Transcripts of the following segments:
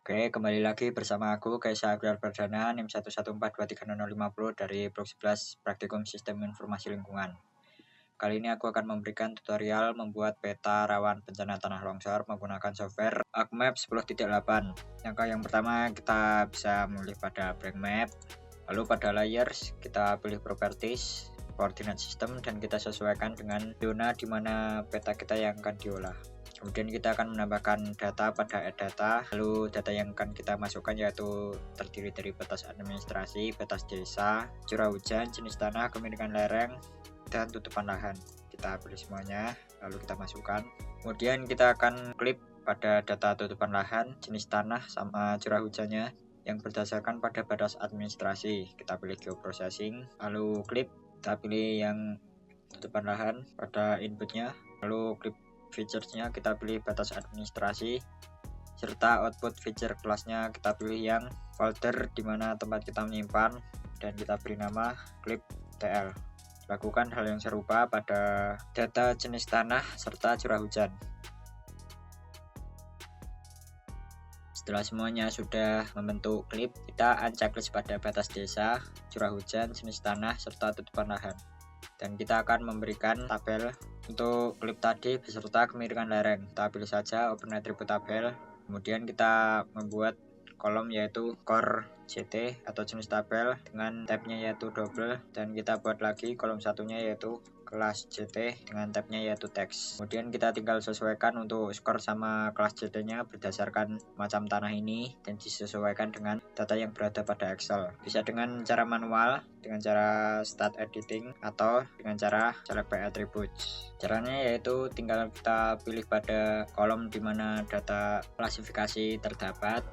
Oke, kembali lagi bersama aku Kaisa Agrar Perdana NIM 114230050 dari Blok 11 Praktikum Sistem Informasi Lingkungan. Kali ini aku akan memberikan tutorial membuat peta rawan bencana tanah longsor menggunakan software ArcMap 10.8. Langkah yang pertama kita bisa memilih pada blank map, lalu pada layers kita pilih properties, coordinate system, dan kita sesuaikan dengan zona di mana peta kita yang akan diolah. Kemudian kita akan menambahkan data pada add data, lalu data yang akan kita masukkan yaitu terdiri dari batas administrasi, batas desa, curah hujan, jenis tanah, kemiringan lereng, dan tutupan lahan. Kita pilih semuanya, lalu kita masukkan. Kemudian kita akan klik pada data tutupan lahan, jenis tanah, sama curah hujannya yang berdasarkan pada batas administrasi. Kita pilih geoprocessing, lalu klik, kita pilih yang tutupan lahan pada inputnya, lalu klik featuresnya kita pilih batas administrasi, serta output feature kelasnya kita pilih yang folder dimana tempat kita menyimpan, dan kita beri nama clip TL. Lakukan hal yang serupa pada data jenis tanah serta curah hujan. Setelah semuanya sudah membentuk klip, kita unchecklist pada batas desa, curah hujan, jenis tanah, serta tutupan lahan. Dan kita akan memberikan tabel untuk klip tadi beserta kemiringan lereng. Kita pilih saja open attribute tabel. Kemudian kita membuat kolom yaitu core CT atau jenis tabel dengan tabnya yaitu double, dan kita buat lagi kolom satunya yaitu kelas CT dengan tabnya yaitu teks. Kemudian kita tinggal sesuaikan untuk skor sama kelas CT nya berdasarkan macam tanah ini, dan disesuaikan dengan data yang berada pada Excel. Bisa dengan cara manual, dengan cara start editing, atau dengan cara select by attributes. Caranya yaitu tinggal kita pilih pada kolom dimana data klasifikasi terdapat,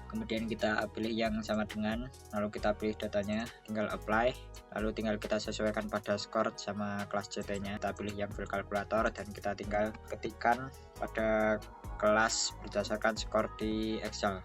kemudian kita pilih yang sama dengan, lalu kita pilih datanya, tinggal apply, lalu tinggal kita sesuaikan pada skor sama kelas CT nya. Kita pilih yang full kalkulator dan kita tinggal ketikkan pada kelas berdasarkan skor di Excel.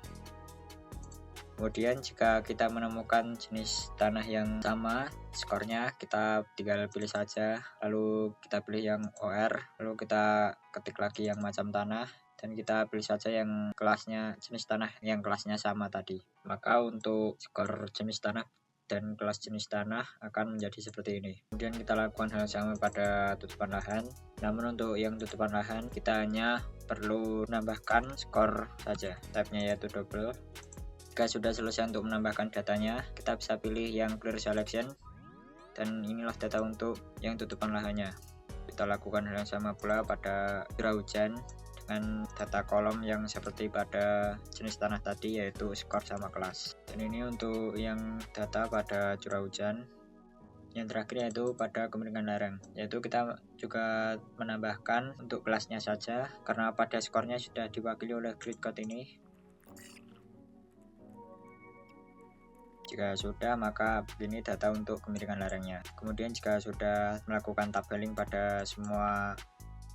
Kemudian jika kita menemukan jenis tanah yang sama skornya, kita tinggal pilih saja, lalu kita pilih yang OR, lalu kita ketik lagi yang macam tanah, dan kita pilih saja yang kelasnya jenis tanah yang kelasnya sama tadi. Maka untuk skor jenis tanah dan kelas jenis tanah akan menjadi seperti ini. Kemudian kita lakukan hal yang sama pada tutupan lahan, namun untuk yang tutupan lahan kita hanya perlu menambahkan skor saja, tabnya yaitu double. Jika sudah selesai untuk menambahkan datanya, kita bisa pilih yang clear selection, dan inilah data untuk yang tutupan lahannya. Kita lakukan hal yang sama pula pada curah hujan dengan data kolom yang seperti pada jenis tanah tadi yaitu skor sama kelas. Dan ini untuk yang data pada curah hujan. Yang terakhir yaitu pada kemiringan lereng, yaitu kita juga menambahkan untuk kelasnya saja karena pada skornya sudah diwakili oleh grid code ini. Jika sudah, maka begini data untuk kemiringan lerengnya. Kemudian jika sudah melakukan tabeling pada semua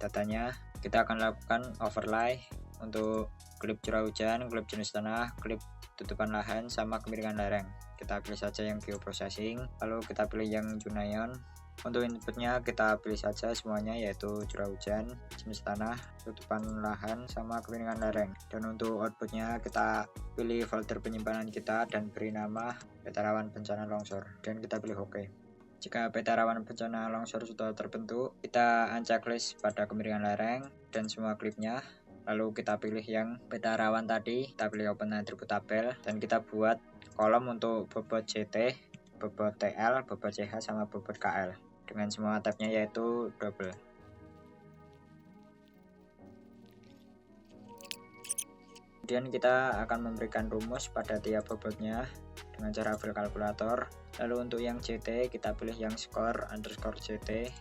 datanya, kita akan lakukan overlay untuk klip curah hujan, klip jenis tanah, klip tutupan lahan, sama kemiringan lereng. Kita pilih saja yang geoprocessing, lalu kita pilih yang Junayon. Untuk inputnya kita pilih saja semuanya yaitu curah hujan, jenis tanah, tutupan lahan, sama kemiringan lereng. Dan untuk outputnya kita pilih folder penyimpanan kita dan beri nama peta rawan bencana longsor, dan kita pilih OK. Jika peta rawan bencana longsor sudah terbentuk, kita unchecklist pada kemiringan lereng dan semua klipnya, lalu kita pilih yang peta rawan tadi, kita pilih open attribute tabel, dan kita buat kolom untuk bobot CT, bobot TL, bobot CH, sama bobot KL dengan semua tabnya yaitu double. Kemudian kita akan memberikan rumus pada tiap bobotnya dengan cara full kalkulator. Lalu untuk yang CT kita pilih yang skor underscore CT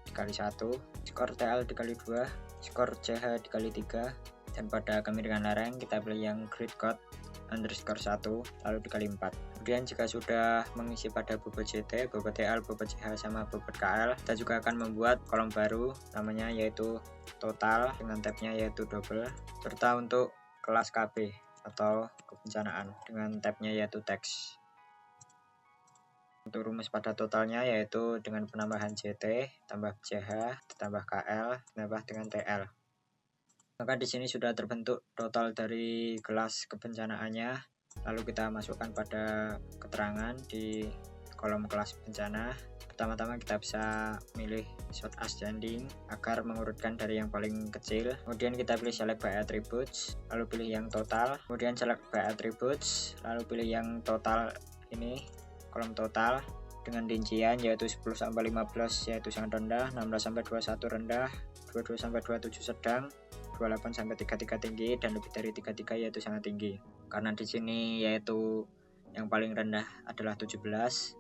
dikali 1, skor TL dikali 2, skor CH dikali 3, dan pada kemiringan lereng kita pilih yang grid code underscore 1 lalu dikali 4. Kemudian jika sudah mengisi pada bobot CT, bobot TL, bobot CH, sama bobot KL, kita juga akan membuat kolom baru namanya yaitu total dengan tabnya yaitu double, serta untuk kelas KB atau kebencanaan dengan tabnya yaitu teks. Untuk rumus pada totalnya yaitu dengan penambahan CT tambah CH tambah KL tambah dengan TL. Maka di sini sudah terbentuk total dari kelas kebencanaannya. Lalu kita masukkan pada keterangan di kolom kelas bencana. Pertama-tama kita bisa milih sort ascending agar mengurutkan dari yang paling kecil. Kemudian kita pilih select by attributes, lalu pilih yang total. Kemudian select by attributes, lalu pilih yang total ini, kolom total dengan rincian yaitu 10 sampai 15 yaitu sangat rendah, 16 sampai 21 rendah, 22 sampai 27 sedang, 28 sampai 33 tinggi, dan lebih dari 33 yaitu sangat tinggi. Karena di sini yaitu yang paling rendah adalah 17,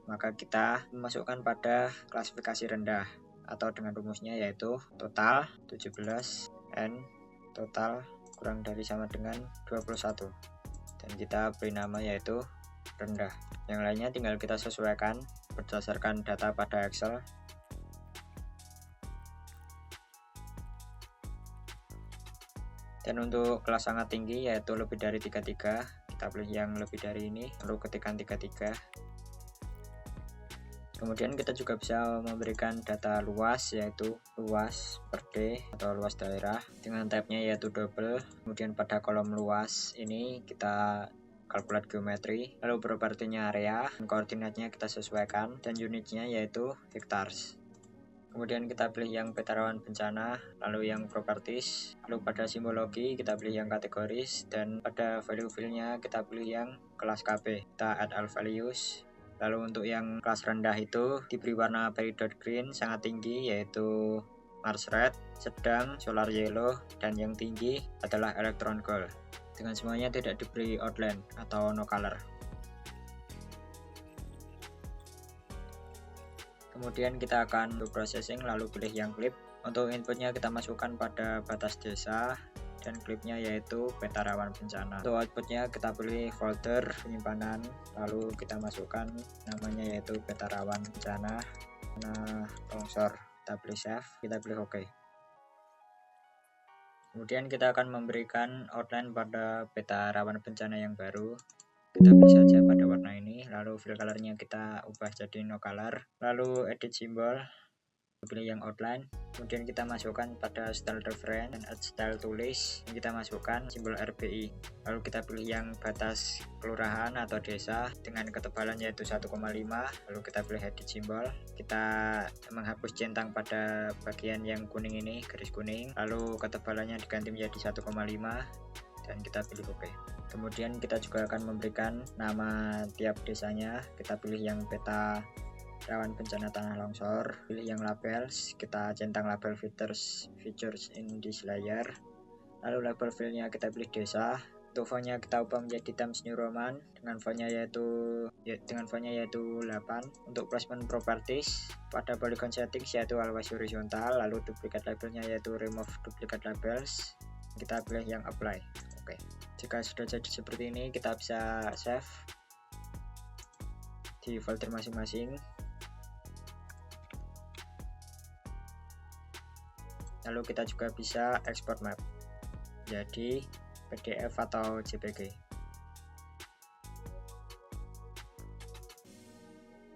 maka kita memasukkan pada klasifikasi rendah atau dengan rumusnya yaitu total 17 N total kurang dari sama dengan 21, dan kita beri nama yaitu rendah. Yang lainnya tinggal kita sesuaikan berdasarkan data pada Excel. Dan untuk kelas sangat tinggi yaitu lebih dari 33, kita pilih yang lebih dari ini, lalu ketikkan 33. Kemudian kita juga bisa memberikan data luas yaitu luas per D atau luas daerah dengan tabnya yaitu double. Kemudian pada kolom luas ini kita kalkulat geometri, lalu propertinya area, dan koordinatnya kita sesuaikan, dan unitnya yaitu hectares. Kemudian kita pilih yang peta rawan bencana, lalu yang properties, lalu pada simbologi kita pilih yang kategoris, dan pada value field-nya kita pilih yang kelas KP. Kita add all values. Lalu untuk yang kelas rendah itu diberi warna peridot green sangat tinggi yaitu Mars red, sedang solar yellow, dan yang tinggi adalah electron gold. Dengan semuanya tidak diberi outline atau no color. Kemudian kita akan untuk processing, lalu pilih yang clip. Untuk inputnya kita masukkan pada batas desa, dan klipnya yaitu peta rawan bencana. Untuk outputnya kita pilih folder penyimpanan, lalu kita masukkan namanya yaitu peta rawan bencana, longsor. Kita pilih save, kita pilih OK. Kemudian kita akan memberikan outline pada peta rawan bencana yang baru. Kita pilih saja pada warna ini, lalu fill colornya kita ubah jadi no color, lalu edit simbol, pilih yang outline. Kemudian kita masukkan pada style reference dan add style tulis, kita masukkan simbol RBI, lalu kita pilih yang batas kelurahan atau desa dengan ketebalan yaitu 1,5, lalu kita pilih edit simbol, kita menghapus centang pada bagian yang kuning ini, garis kuning, lalu ketebalannya diganti menjadi 1,5, dan kita pilih OK. Kemudian kita juga akan memberikan nama tiap desanya, kita pilih yang peta rawan bencana tanah longsor, pilih yang labels, kita centang label features in this layer, lalu label file-nya kita pilih desa. Untuk fontnya kita ubah menjadi Times New Roman dengan fontnya yaitu 8. Untuk placement properties pada polygon settings yaitu always horizontal, lalu duplicate labelnya yaitu remove duplicate labels, kita pilih yang apply. Oke. Jika sudah jadi seperti ini, kita bisa save di folder masing-masing. Lalu kita juga bisa export map jadi PDF atau JPG.